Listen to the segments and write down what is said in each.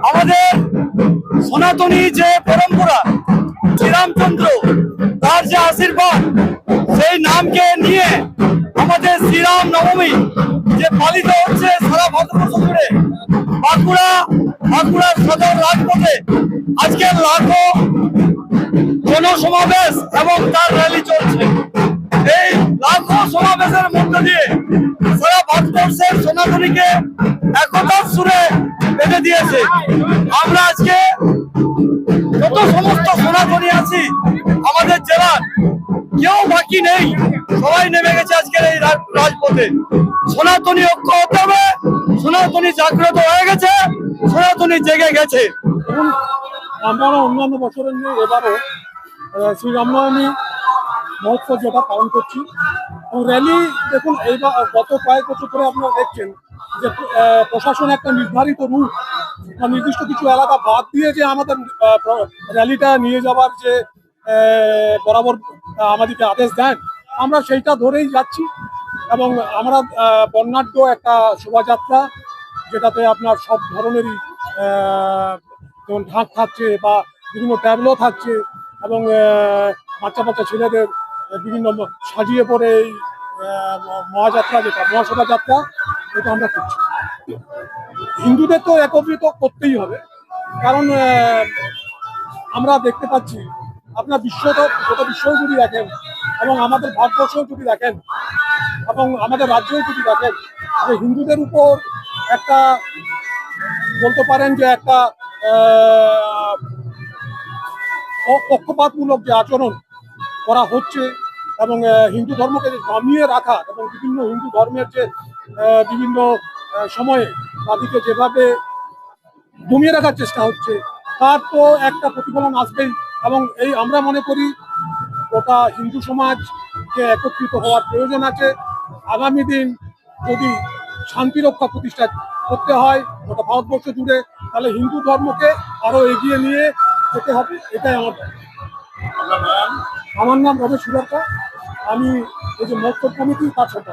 আমাদের সনাতনী যে পরম্পরা, শ্রীরামচন্দ্র তার যে আশীর্বাদ, সেই নামকে নিয়ে আমাদের শ্রীরাম নবমী যে পালিত হচ্ছে সারা ভারতবর্ষ জুড়ে, বাঁকুড়ার সদর রাজপথে আজকে লাখো জনসমাবেশ এবং তার র্যালি চলছে। এই লাখো সমাবেশের মধ্য দিয়ে সারা ভারতবর্ষের সনাতনীকে একতার সুরে বেঁধে দিয়েছে। আমরা আজকে যত সমস্ত সনাতনী আছি আমাদের জেলার, কেউ বাকি নেই, সবাই নেমে গেছে আজকের এই রাজপথে। সনাতনী ঐক্য হতে হবে, সনাতনী জাগ্রত হয়ে গেছে, সনাতনী জেগে গেছে। আমরা অন্যান্য বছরের নিয়ে এবারও শ্রী রামনবমী মহোৎসব যেটা পালন করছি, র্যালি দেখুন এইবার গত কয়েক বছর ধরে আপনারা দেখছেন যে প্রশাসন একটা নির্ধারিত রুট বা নির্দিষ্ট কিছু এলাকা বাদ দিয়ে যে আমাদের র্যালিটা নিয়ে যাওয়ার যে বরাবর আমাদেরকে আদেশ দেন, আমরা সেইটা ধরেই যাচ্ছি। এবং আমরা বর্ণাঢ্য একটা শোভাযাত্রা, যেটাতে আপনার সব ধরনেরই যেমন ঢাক থাকছে বা বিভিন্ন ট্যাবলো থাকছে এবং বাচ্চা বাচ্চা ছেলেদের বিভিন্ন সাজিয়ে পরে এই মহাযাত্রা, যেটা মহাশোভাযাত্রা, এটা আমরা করছি। হিন্দুদের তো একত্রিত করতেই হবে, কারণ আমরা দেখতে পাচ্ছি আপনার গোটা বিশ্বেও যদি দেখেন এবং আমাদের ভারতবর্ষেও যদি দেখেন এবং আমাদের রাজ্যেও যদি দেখেন, যে হিন্দুদের উপর একটা বলতে পারেন যে একটা পক্ষপাতমূলক যে আচরণ করা হচ্ছে এবং হিন্দু ধর্মকে দমিয়ে রাখা এবং বিভিন্ন হিন্দু ধর্মের যে বিভিন্ন সময়ে তাদেরকে যেভাবে দমিয়ে রাখার চেষ্টা হচ্ছে, তার তো একটা প্রতিফলন আসবেই। এবং এই আমরা মনে করি গোটা হিন্দু সমাজকে একত্রিত হওয়ার প্রয়োজন আছে। আগামী দিন যদি শান্তি রক্ষা প্রতিষ্ঠা করতে হয় গোটা ভারতবর্ষ জুড়ে, তাহলে হিন্দু ধর্মকে আরো এগিয়ে নিয়ে যেতে হবে, এটাই আমার নাম রমেশ সুরকার, আমি এই যে মহোৎসব কমিটির কাজ করতে।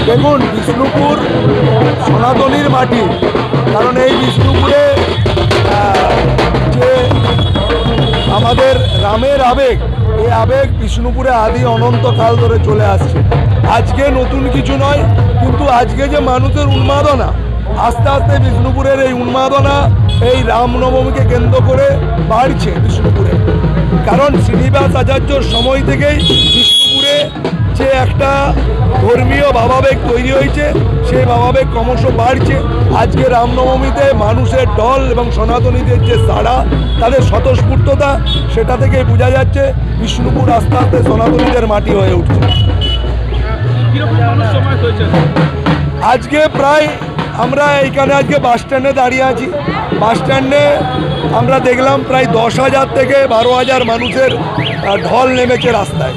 দেখুন, বিষ্ণুপুর সনাতনীর মাটি, কারণ এই বিষ্ণুপুরে যে আমাদের রামের আবেগ, এই আবেগ বিষ্ণুপুরে আদি অনন্তকাল ধরে চলে আসছে। আজকে নতুন কিছু নয়, কিন্তু আজকে যে মানুষের উন্মাদনা, আস্তে আস্তে বিষ্ণুপুরের এই উন্মাদনা এই রামনবমীকে কেন্দ্র করে বাড়ছে বিষ্ণুপুরে। কারণ শ্রীনিবাস আচার্যর সময় থেকেই বিষ্ণুপুরে যে একটা ধর্মীয় ভাবাবেগ তৈরি হয়েছে, সেই ভাবাবেগ ক্রমশ বাড়ছে। আজকে রামনবমীতে মানুষের ঢল এবং সনাতনীদের যে সাড়া, তাদের স্বতঃস্ফূর্ততা, সেটা থেকে বোঝা যাচ্ছে বিষ্ণুপুর আস্তে আস্তে সনাতনীদের মাটি হয়ে উঠছে। আজকে প্রায় আমরা এইখানে আজকে বাস স্ট্যান্ডে দাঁড়িয়ে আছি। বাস স্ট্যান্ডে আমরা দেখলাম প্রায় 10,000 থেকে 12,000 মানুষের ঢল নেমেছে রাস্তায়।